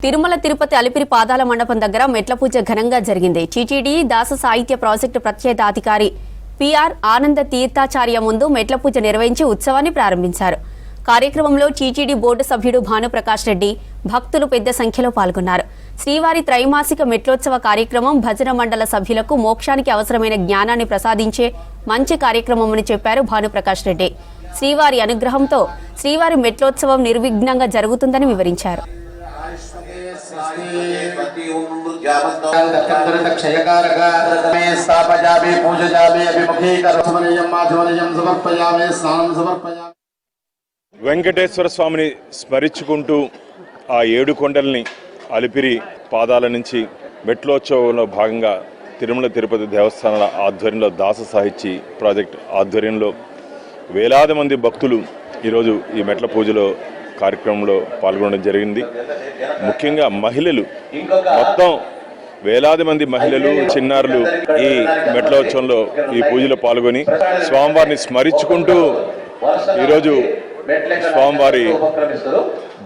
తిరుమల తిరుపతి అలిపిరి పాదాల మండపం దగ్గర మెట్ల పూజ ఘనంగా జరిగింది. టీటీడీ దాస సాహిత్య ప్రాజెక్టు ప్రత్యేకాధికారి పిఆర్ ఆనంద తీర్థాచార్య ముందు మెట్ల పూజ నిర్వహించి ఉత్సవాన్ని ప్రారంభించారు. కార్యక్రమంలో టీటీడీ బోర్డు సభ్యుడు భానుప్రకాష్ రెడ్డి, భక్తులు పెద్ద సంఖ్యలో పాల్గొన్నారు. శ్రీవారి త్రైమాసిక మెట్లోత్సవ కార్యక్రమం భజన మండల సభ్యులకు మోక్షానికి అవసరమైన జ్ఞానాన్ని ప్రసాదించే మంచి కార్యక్రమమని చెప్పారు భానుప్రకాష్ రెడ్డి. శ్రీవారి అనుగ్రహంతో శ్రీవారి మెట్లోత్సవం నిర్విఘ్నంగా జరుగుతుందని వివరించారు. వెంకటేశ్వర స్వామిని స్మరించుకుంటూ ఆ 7 కొండల్ని అలిపిరి పాదాల నుంచి మెట్లోత్సవంలో భాగంగా తిరుమల తిరుపతి దేవస్థానాల ఆధ్వర్యంలో దాస సాహిత్య ప్రాజెక్ట్ ఆధ్వర్యంలో వేలాది మంది భక్తులు ఈరోజు ఈ మెట్ల పూజలో కార్యక్రమంలో పాల్గొనడం జరిగింది. ముఖ్యంగా మహిళలు, మొత్తం వేలాది మంది మహిళలు, చిన్నారులు ఈ మెట్లోత్సవంలో ఈ పూజలో పాల్గొని స్వామివారిని స్మరించుకుంటూ ఈరోజు స్వామివారి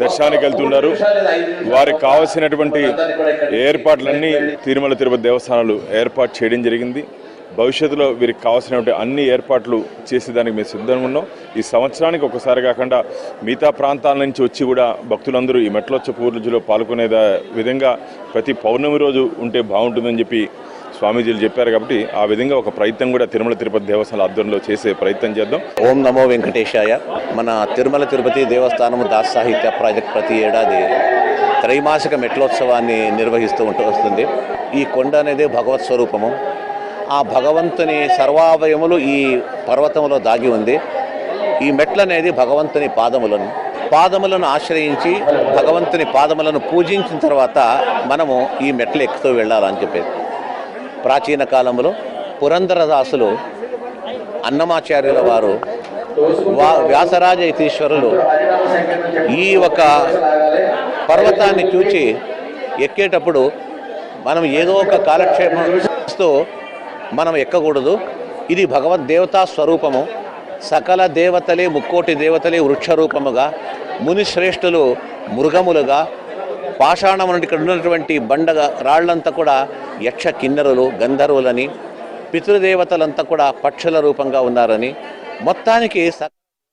దర్శనానికి వెళ్తున్నారు. వారికి కావలసినటువంటి ఏర్పాట్లన్నీ తిరుమల తిరుపతి దేవస్థానాలు ఏర్పాటు చేయడం జరిగింది. భవిష్యత్తులో వీరికి కావాల్సినటువంటి అన్ని ఏర్పాట్లు చేసేదానికి మేము సిద్ధంగా ఉన్నాం. ఈ సంవత్సరానికి ఒకసారి కాకుండా మిగతా ప్రాంతాల నుంచి వచ్చి కూడా భక్తులందరూ ఈ మెట్లోత్సవ పూజలో పాల్గొనే విధంగా ప్రతి పౌర్ణమి రోజు ఉంటే బాగుంటుందని చెప్పి స్వామీజీలు చెప్పారు. కాబట్టి ఆ విధంగా ఒక ప్రయత్నం కూడా తిరుమల తిరుపతి దేవస్థానాల ఆధ్వర్యంలో చేసే ప్రయత్నం చేద్దాం. ఓం నమో వెంకటేశాయ. మన తిరుమల తిరుపతి దేవస్థానము దాస సాహిత్య ప్రాజెక్ట్ ప్రతి ఏడాది త్రైమాసిక మెట్లోత్సవాన్ని నిర్వహిస్తూ వస్తుంది. ఈ కొండ అనేది భగవత్ స్వరూపము. ఆ భగవంతుని సర్వావయములు ఈ పర్వతంలో దాగి ఉంది. ఈ మెట్లు అనేది భగవంతుని పాదములను ఆశ్రయించి భగవంతుని పాదములను పూజించిన తర్వాత మనము ఈ మెట్లు ఎక్కుతూ వెళ్ళాలని చెప్పేది. ప్రాచీన కాలంలో పురంధరదాసులు, అన్నమాచార్యుల వారు, వ్యాసరాజ యతీశ్వరులు ఈ ఒక పర్వతాన్ని చూచి ఎక్కేటప్పుడు మనం ఏదో ఒక కాలక్షేపం చేస్తూ మనం ఎక్కకూడదు. ఇది భగవద్దేవతా స్వరూపము. సకల దేవతలే, ముక్కోటి దేవతలే వృక్షరూపముగా, మునిశ్రేష్ఠులు మృగములుగా, పాషాణం నుండి ఇక్కడ ఉన్నటువంటి బండగా రాళ్లంతా కూడా యక్ష కిన్నరులు, గంధర్వులని, పితృదేవతలంతా కూడా పక్షుల రూపంగా ఉన్నారని, మొత్తానికి